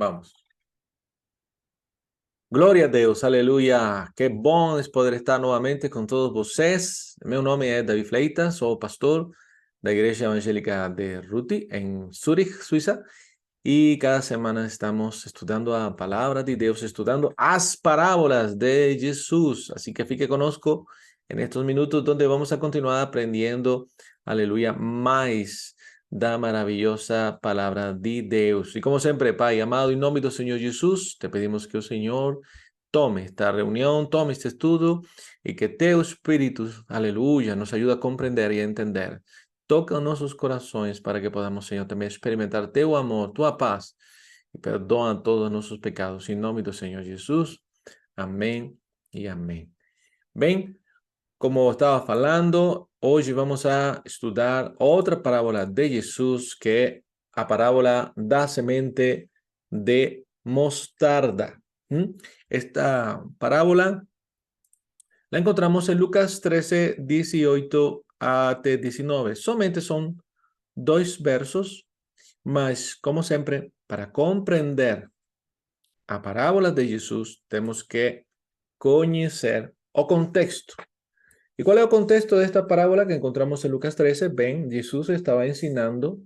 Vamos. Glória a Deus, aleluia. Que bom poder estar novamente com todos vocês. Meu nome é Davi Fleitas, sou pastor da Igreja Evangélica de Ruti, em Zurich, Suíça. E cada semana estamos estudando a palavra de Deus, estudando as parábolas de Jesus. Así que fique conosco en estos minutos donde vamos a continuar aprendiendo, aleluya, mais da maravillosa palavra de Deus. E como sempre, Pai amado, em nome do Senhor Jesus, te pedimos que o Senhor tome esta reunião, tome este estudo e que teu Espírito, aleluya, nos ajude a compreender e a entender. Toca nossos corações para que podamos, Senhor, também experimentar teu amor, tua paz e perdoa todos nossos pecados. Em nome do Senhor Jesus. Amém e amém. Bem, como estava falando, hoje vamos a estudar outra parábola de Jesus, que é a parábola da semente de mostarda. Esta parábola la encontramos en Lucas 13, 18 a 19. Somente son 2 versos, mas, como sempre, para compreender a parábola de Jesus, temos que conhecer o contexto. ¿Y cuál es el contexto de esta parábola que encontramos en Lucas 13? Ven, Jesús estaba ensinando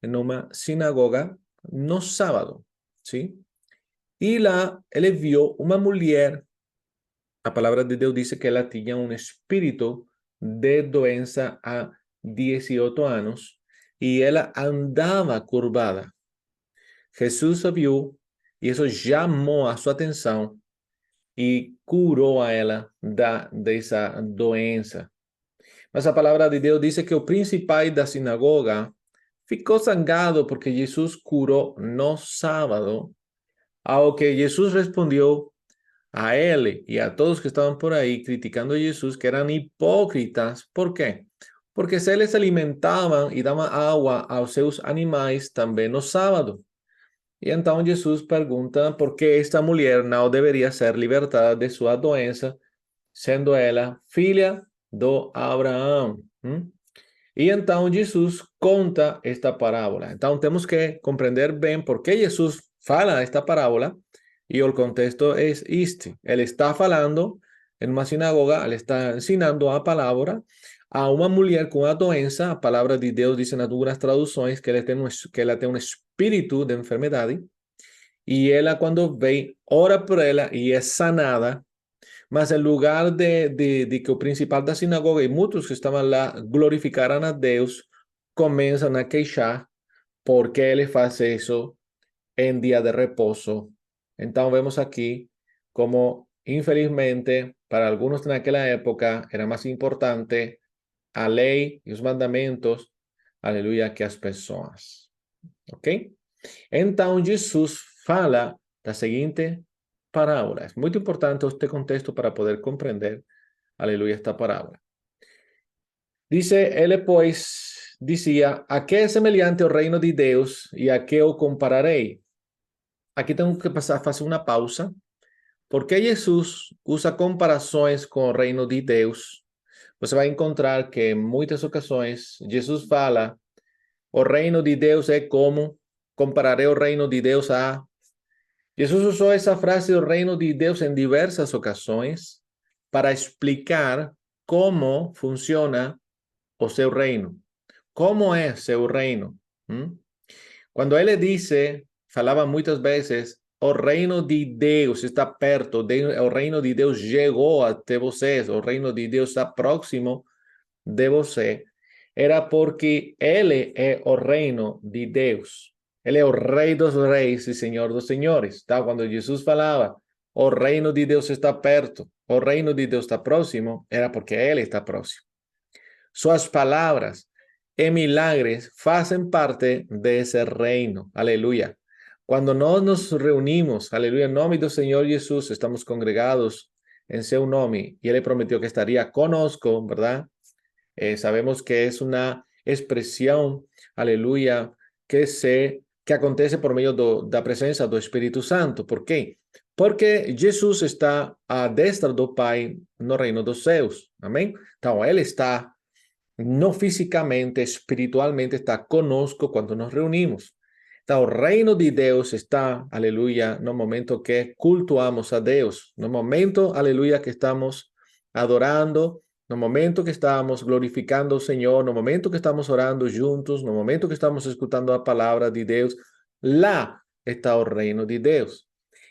en una sinagoga no sábado, ¿sí? Y él vio una mujer, a palavra de Deus diz que ela tinha um espírito de doença há 18 anos e ela andava curvada. Jesus a viu e isso chamou a sua atenção e curou a ela dessa doença. Mas a palavra de Deus diz que o principal da sinagoga ficou zangado porque Jesus curou no sábado, ao que Jesus respondeu a él y a todos que estaban por ahí criticando a Jesús, que eran hipócritas. ¿Por qué? Porque se les alimentaban y daban agua a seus animais também no sábado. E então Jesus pergunta por que esta mulher não deveria ser libertada de sua doença, sendo ela filha do Abraão. E então Jesus conta esta parábola. Então temos que compreender bem por que Jesus fala esta parábola. Y el contexto es este. Él está falando en una sinagoga, él está ensinando a palabra a una mujer con una doença. A palavra de Deus diz em algumas traduções que ela tem um espírito de enfermidade. E ela, quando vem, ora por ela e é sanada. Mas em lugar de que o principal da sinagoga e muitos que estavam lá glorificaram a Deus, começam a queixar porque ele faz isso em dia de repouso. Entonces vemos aquí como, infelizmente, para algunos en aquella época era más importante a ley y los mandamientos, aleluya, que as pessoas. Ok? Então Jesus fala da seguinte parábola. Es muy importante este contexto para poder comprender, aleluya, esta parábola. Dice, ele, pois, dizia, a que é semelhante o reino de Deus e a que o compararei? Aqui tengo que fazer uma pausa, porque Jesus usa comparações com o reino de Deus. Você vai encontrar que em muitas ocasiões Jesus fala, o reino de Deus é como, compararei o reino de Deus a... Jesus usou essa frase, o reino de Deus, em diversas ocasiões para explicar como funciona o seu reino. Como é seu reino? Quando ele disse, falava muitas vezes, o reino de Deus está perto, o reino de Deus chegou até vocês, o reino de Deus está próximo de você. Era porque ele é o reino de Deus. Ele é o rei dos reis e senhor dos senhores. Tá? Quando Jesus falava, o reino de Deus está perto, o reino de Deus está próximo, era porque ele está próximo. Suas palavras e milagres fazem parte desse reino. Aleluia. Quando nós nos reunimos, aleluia, em nome do Senhor Jesus, estamos congregados em seu nome, e ele prometeu que estaria conosco, ¿verdad? Sabemos que é uma expressão, aleluia, que acontece por meio da presença do Espírito Santo. Por quê? Porque Jesus está à destra do Pai no reino dos céus. Amém? Então, ele está no físicamente, espiritualmente, está conosco quando nos reunimos. Então, o reino de Deus está, aleluia, no momento que cultuamos a Deus, no momento, aleluia, que estamos adorando, no momento que estamos glorificando o Senhor, no momento que estamos orando juntos, no momento que estamos escutando a palavra de Deus, lá está o reino de Deus.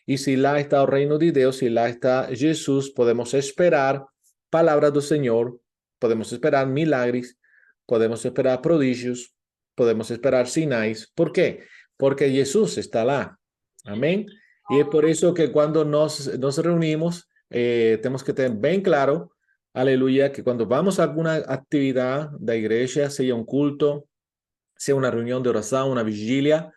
E se lá está o reino de Deus, se lá está Jesus, podemos esperar palavra do Senhor, podemos esperar milagres, podemos esperar prodígios, podemos esperar sinais. ¿Por quê? Porque Jesús está lá. Amén. Y es por eso que cuando nos reunimos, tenemos que tener bien claro, aleluya, que cuando vamos a alguna actividad de iglesia, sea un culto, sea una reunión de oración, una vigilia,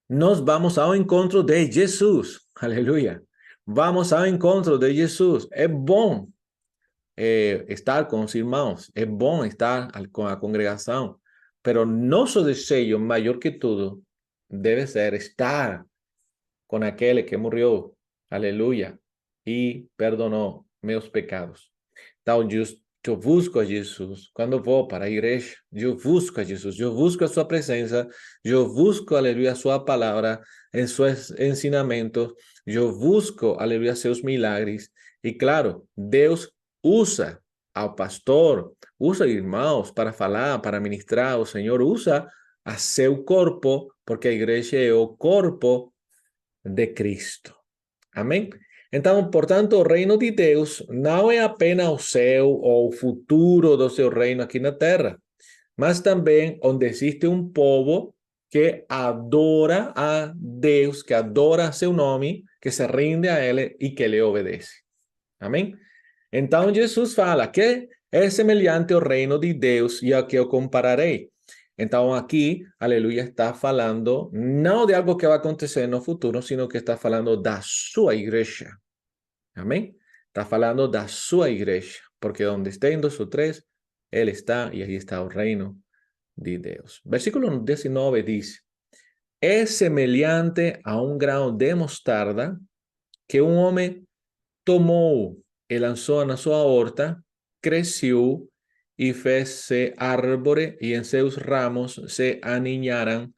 nos vamos ao encontro de Jesus. Aleluia. Vamos ao encontro de Jesus. É bom estar com os irmãos, é bom estar com a congregação, pero nosso desejo maior que tudo deve ser estar com aquele que morreu, aleluia, e perdonou meus pecados. Então, eu busco a Jesus. Quando vou para a igreja, eu busco a Jesus. Eu busco a sua presença. Eu busco, aleluia, a sua palavra, em seus ensinamentos. Eu busco, aleluia, seus milagres. E claro, Deus usa ao pastor, usa irmãos para falar, para ministrar. O Senhor usa a seu corpo, porque a igreja é o corpo de Cristo. Amém? Então, portanto, o reino de Deus não é apenas o céu ou o futuro do seu reino aqui na terra, mas também onde existe um povo que adora a Deus, que adora seu nome, que se rende a Ele e que lhe obedece. Amém? Então, Jesus fala que é semelhante ao reino de Deus e a que eu compararei. Então, aqui, aleluia, está falando não de algo que vai acontecer no futuro, sino que está falando da sua igreja. Amém? Está falando da sua igreja, porque onde estén dos ou três, Ele está e aí está o reino de Deus. Versículo 19 diz: é semelhante a um grão de mostarda que um homem tomou e lançou na sua horta, cresceu e fez-se árvore, e em seus ramos se aninharam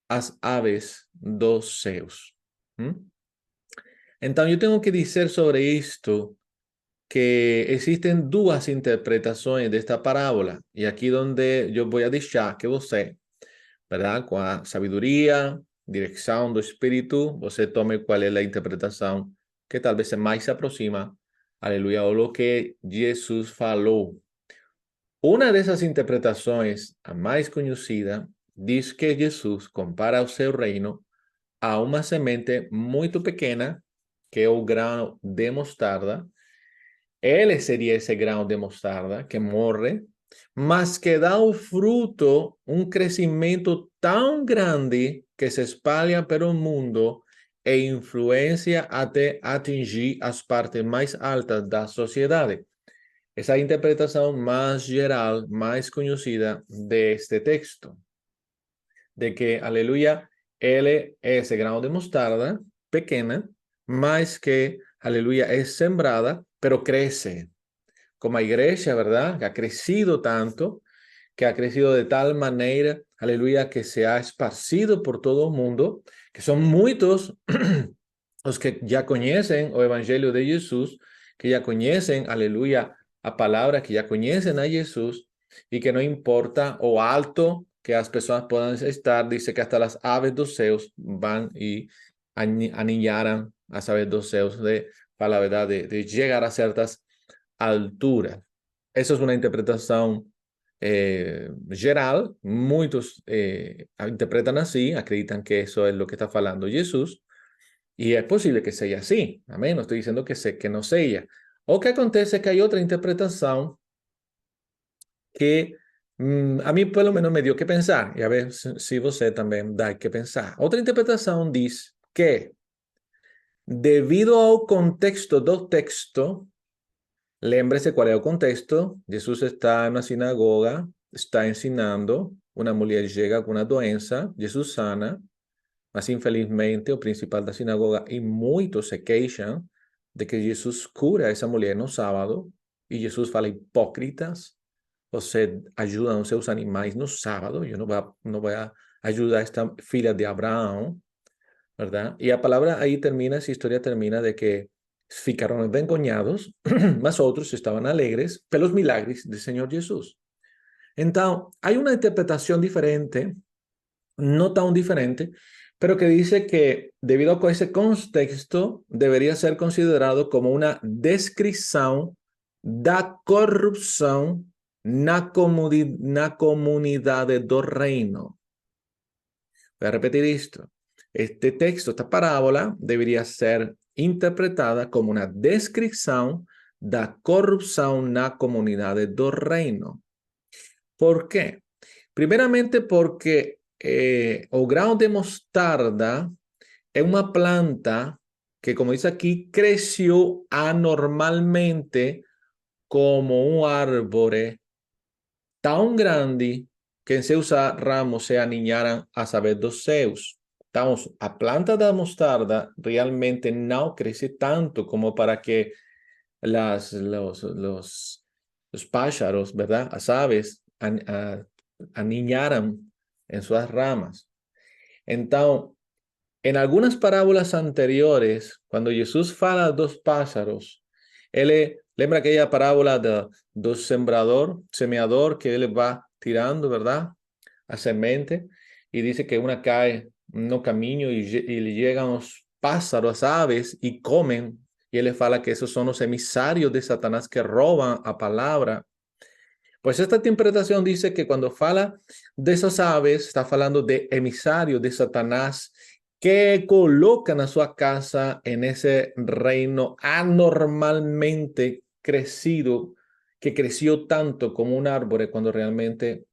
as aves dos céus. Então, eu tenho que dizer sobre isto que existen duas interpretações desta parábola, e aqui donde eu vou deixar que você, verdade, com a sabedoria, direção do Espírito, você tome qual é a interpretação que talvez mais se aproxima, aleluia, ao lo que Jesus falou. Uma dessas interpretações, a mais conhecida, diz que Jesus compara o seu reino a uma semente muito pequena, que é o grão de mostarda. Ele seria esse grão de mostarda que morre, mas que dá o fruto, um crescimento tão grande que se espalha pelo mundo e influencia até atingir as partes mais altas da sociedade. Essa é a interpretação mais geral, mais conhecida deste texto. De que, aleluia, ele é esse grão de mostarda pequena, mas que, aleluia, é sembrada, pero crece. Como a igreja, ¿verdad? Que ha crecido tanto, que ha crecido de tal manera, aleluya, que se ha esparcido por todo el mundo, que son muchos los que ya conocen el evangelio de Jesús, que ya conocen, aleluya, a palabra, que ya conocen a Jesús, y que no importa o alto que las personas puedan estar, dice que hasta las aves dos céus van y aniñaran a aves dos céus, para la verdad, de llegar a ciertas alturas. Essa é uma interpretação geral. Muitos interpretam assim, acreditam que isso é o que está falando Jesus, e é possível que seja assim. Amém? Não estou dizendo que não seja. O que acontece é que há outra interpretação que a mim, pelo menos, me deu que pensar, e a ver se você também dá que pensar. Outra interpretação diz que, devido ao contexto do texto, lembre-se qual é o contexto. Jesus está na sinagoga, está ensinando, uma mulher chega com uma doença, Jesus sana, mas infelizmente o principal da sinagoga e muitos se queixam de que Jesus cura essa mulher no sábado, e Jesus fala: hipócritas, você ajuda os seus animais no sábado, eu não vou ajuda esta filha de Abraão, ¿verdad? E a palavra aí termina, essa história termina de que ficaram envergonhados, mas outros estavam alegres pelos milagres do Senhor Jesus. Então, há uma interpretação diferente, não tão diferente, pero que dice que debido a ese contexto debería ser considerado como una descripción da corrupción na comunidade do reino. Voy a repetir esto. Este texto, esta parábola, debería ser interpretada como una descripción da corrupción na comunidade do reino. ¿Por qué? Primeramente porque o grão de mostarda es una planta que, como dice aquí, creció anormalmente como un árbol tan grande que en seus ramos se aniñaran a saber dos seus. Então, a planta da mostarda realmente no crece tanto como para que los pájaros, ¿verdad? Las aves aniñaran en sus ramas. Entonces, en algunas parábolas anteriores, cuando Jesús fala dos pájaros, él lembra aquella parábola do semeador, que él va tirando, ¿verdad? A semente, y dice que una cae no camino y le llegan los pájaros, aves, y comen. Y él fala que esos son los emisarios de Satanás que roban a palabra. Pues esta interpretación dice que cuando fala de esas aves, está falando de emisarios de Satanás que colocan a su casa en ese reino anormalmente crecido, que creció tanto como un árbol cuando realmente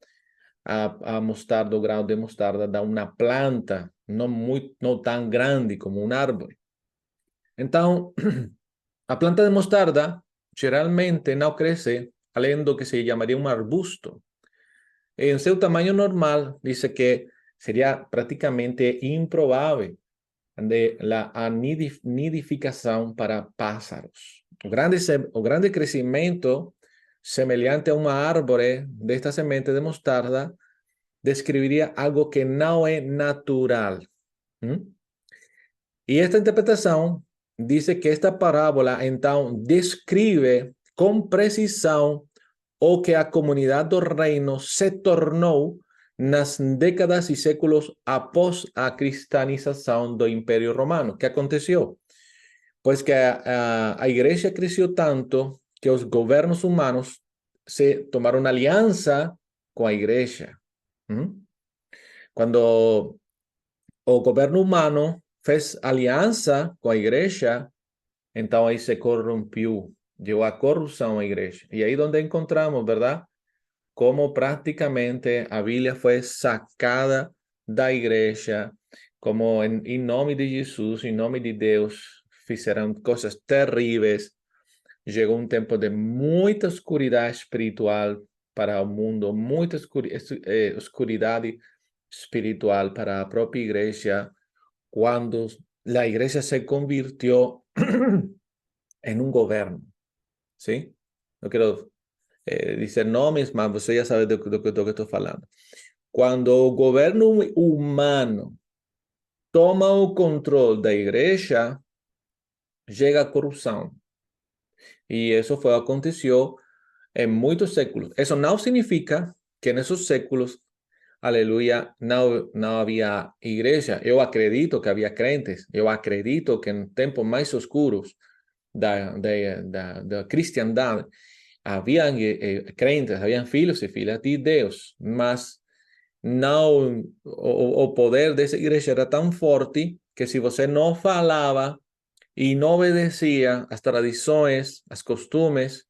a mostarda, o grão de mostarda, da una planta no tan grande como un árbol. Entonces, la planta de mostarda generalmente no crece além do que se llamaría un arbusto. En su tamaño normal, dice que sería prácticamente improbable de la nidificación para pájaros. O grande crecimiento semelhante a un árbol de esta semente de mostarda describiría algo que no es natural. Y esta interpretación dice que esta parábola entonces describe con precisión o que a comunidade do reino se tornou nas décadas e séculos após a cristianização do Império Romano. O que aconteceu? Pois que a igreja cresceu tanto que os governos humanos se tomaram aliança com a igreja. Quando o governo humano fez aliança com a igreja, então aí se corrompeu, llevó a corrupción a iglesia. Y ahí donde encontramos, ¿verdad? Cómo prácticamente a Biblia fue sacada da igreja, como en nombre de Jesús, en nombre de Dios, fizeram cosas terribles. Llegó un tiempo de mucha oscuridad espiritual para el mundo, mucha oscuridad espiritual para la propia iglesia, cuando la iglesia se convirtió en un gobierno. ¿Sí? No quiero dizer nomes, mas você já sabe do que eu estou falando. Quando o governo humano toma o controle da igreja, chega a corrupção. E isso aconteceu em muitos séculos. Isso não significa que nesses séculos, aleluia, não havia igreja. Eu acredito que havia crentes. Eu acredito que em tempos mais oscuros da cristiandade, habían crentes, habían filhos y filhas de Dios, mas não o poder dessa igreja era tão forte que se você não falava e não obedecia às tradições, às costumes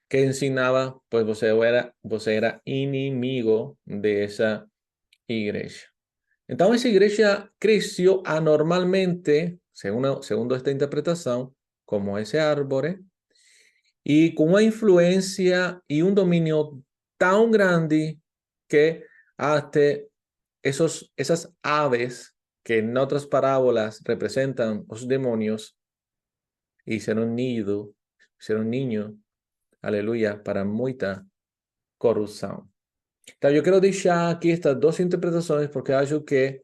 que ensinava, pues você era inimigo dessa igreja. Então essa igreja cresceu anormalmente, segundo esta interpretação, como ese árbol, y con una influencia y un dominio tan grande que hasta esas aves que en otras parábolas representan los demonios, hicieron nido, hicieron niño, aleluya, para mucha corrupción. Então, eu quero deixar aqui estas duas interpretações porque acho que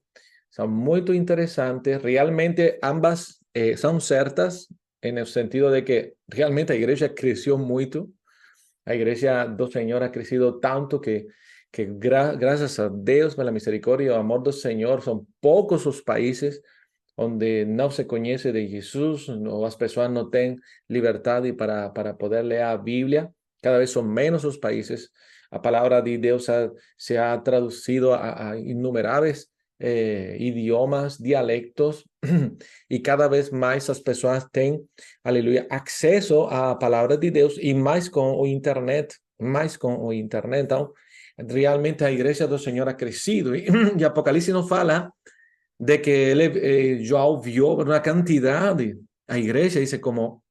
são muito interesantes. Realmente, ambas são certas, no sentido de que realmente a igreja cresceu muito. A igreja do Senhor ha crescido tanto que graças a Deus, pela misericórdia e o amor do Senhor, são poucos os países onde não se conhece de Jesus, ou as pessoas não têm liberdade para poder ler a Bíblia. Cada vez são menos os países. A palavra de Deus se ha traduzido a inumeráveis idiomas, dialectos, e cada vez mais as pessoas têm, aleluia, acesso à palavra de Deus e mais com o internet, mais com o internet. Então, realmente a igreja do Senhor ha crescido e Apocalipse nos fala de que ele, João viu uma quantidade, a igreja dice como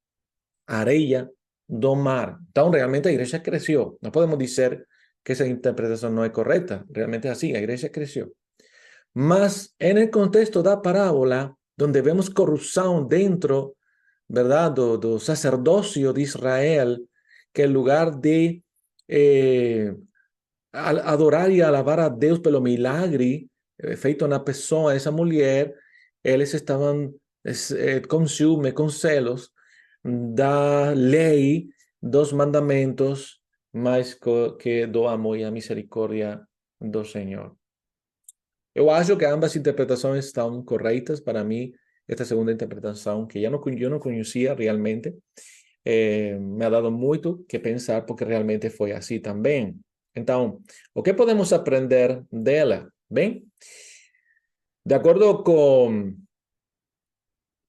areia do mar. Então, realmente a igreja cresceu. Não podemos dizer que essa interpretação não é correta. Realmente é assim, a igreja cresceu. Mas, en el contexto da parábola, donde vemos corrupção dentro, ¿verdad?, do sacerdócio de Israel, que en lugar de adorar e alabar a Deus pelo milagre feito na pessoa dessa mulher, eles estavam consume com celos da lei, dos mandamentos, mais que do amor e a misericórdia do Senhor. Eu acho que ambas interpretações estão corretas. Para mim, esta segunda interpretação, que eu não conhecia realmente, me ha dado muito que pensar, porque realmente foi assim também. Então, o que podemos aprender dela? Bem, de acordo com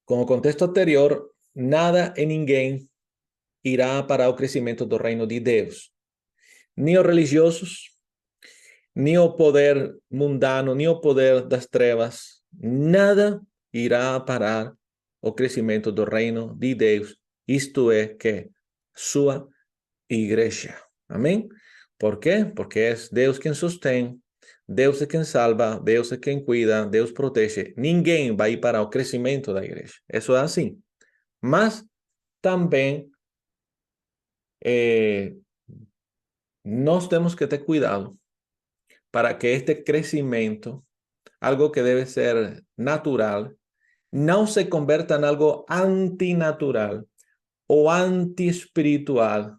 o contexto anterior, nada e ninguém irá para o crescimento do reino de Deus. Nem os religiosos, nem o poder mundano, nem o poder das trevas, nada irá parar o crescimento do reino de Deus, isto é, que sua igreja. Amém? ¿Por quê? Porque é Deus quem sustém, Deus é quem salva, Deus é quem cuida, Deus protege. Ninguém vai ir para o crescimento da igreja. Isso é assim. Mas também nós temos que ter cuidado para que este crescimento, algo que debe ser natural, não se converta em algo antinatural ou anti-espiritual.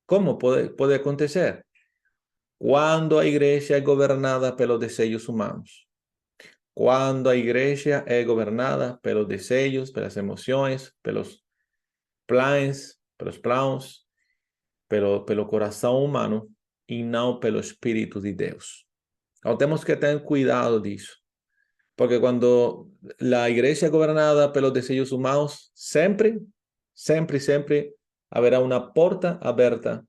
Como pode acontecer? Quando a igreja é governada pelos desejos humanos. Quando a igreja é governada pelos desejos, pelas emoções, pelos planos, pelo coração humano e não pelo Espírito de Deus. Então temos que ter cuidado disso. Porque quando a igreja é governada pelos desejos humanos, sempre haverá uma porta aberta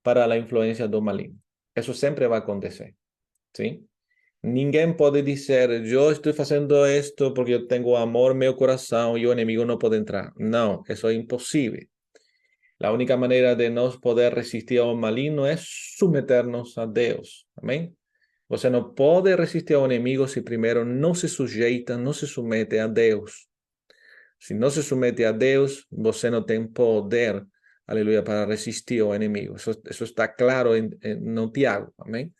para a influência do maligno. Isso sempre vai acontecer, ¿sí? Ninguém pode dizer, eu estou fazendo isto porque eu tenho amor no meu coração e o inimigo não pode entrar. Não, isso é impossível. A única maneira de nós poder resistir ao maligno é submeternos a Deus. Amém? Você não pode resistir ao inimigo se primeiro não se sujeita, não se submete a Deus. Se não se submete a Deus, você não tem poder, aleluia, para resistir ao inimigo. Isso está claro no Tiago. Amém?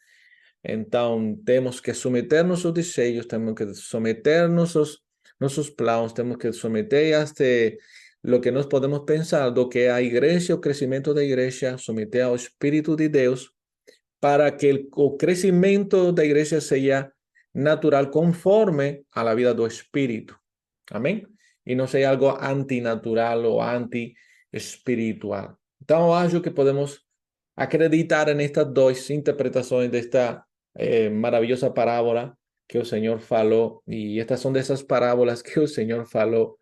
Então, temos que submeter nossos desejos, temos que submeter nossos planos, temos que submeter até lo que nós podemos pensar do que a igreja, o crescimento da igreja, submeter ao Espírito de Deus, para que o crescimento da igreja seja natural, conforme a la vida do Espírito. Amém? E não seja algo antinatural ou anti-espiritual. Então, eu acho que podemos acreditar nestas duas interpretações desta maravillosa parábola que o Señor falou. Y estas son de esas parábolas que o Señor falou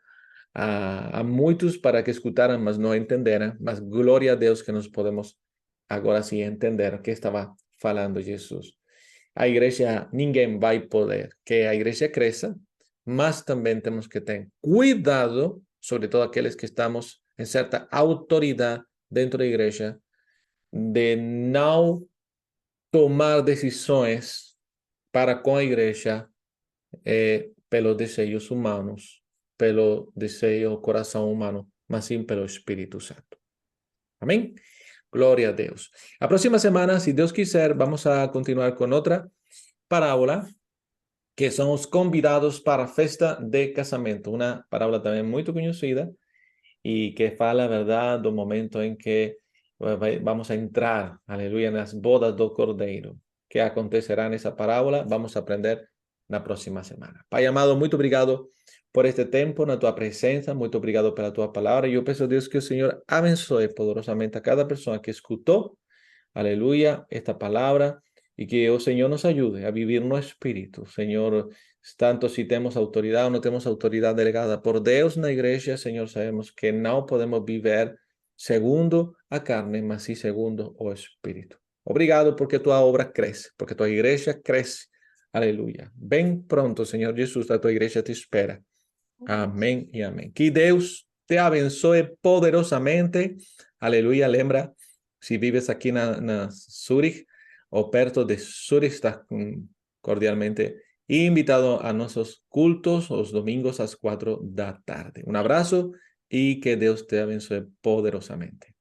a muitos para que escutaran, mas não entenderam. Mas glória a Deus que nós podemos agora sim entender o que estava falando Jesus. A igreja, ninguém vai poder que a igreja cresça, mas também temos que ter cuidado, sobre todo aqueles que estamos em certa autoridade dentro da igreja, de não tomar decisões para com a igreja pelos desejos humanos, pelo desejo, coração humano, mas sim pelo Espírito Santo. Amém? Gloria a Deus. A próxima semana, se Deus quiser, vamos a continuar con otra parábola que son os convidados para a festa de casamento. Uma parábola também muito conhecida e que fala, verdade, do momento em que vamos a entrar, aleluia, nas bodas do Cordeiro. Que acontecerá nessa parábola? Vamos a aprender na próxima semana. Pai amado, muito obrigado por este tempo, na tua presença, muito obrigado pela tua palavra. E eu peço a Deus que o Senhor abençoe poderosamente a cada pessoa que escutou, aleluia, esta palavra. Y que el Señor nos ayude a vivir no espíritu. Señor, tanto si tenemos autoridad o no tenemos autoridad delegada por Dios en la iglesia, Señor, sabemos que no podemos vivir segundo a carne, mas sí segundo o espíritu. Obrigado porque tu obra crece, porque tu iglesia crece. Aleluya. Ven pronto, Señor Jesús, a tu iglesia te espera. Amén y amén. Que Deus te abençoe poderosamente. Aleluya. Lembra, si vives aquí en Zurich o perto de Zurich, estás cordialmente invitado a nuestros cultos los domingos a las 4 de la tarde. Un abrazo y que Dios te abençoe poderosamente.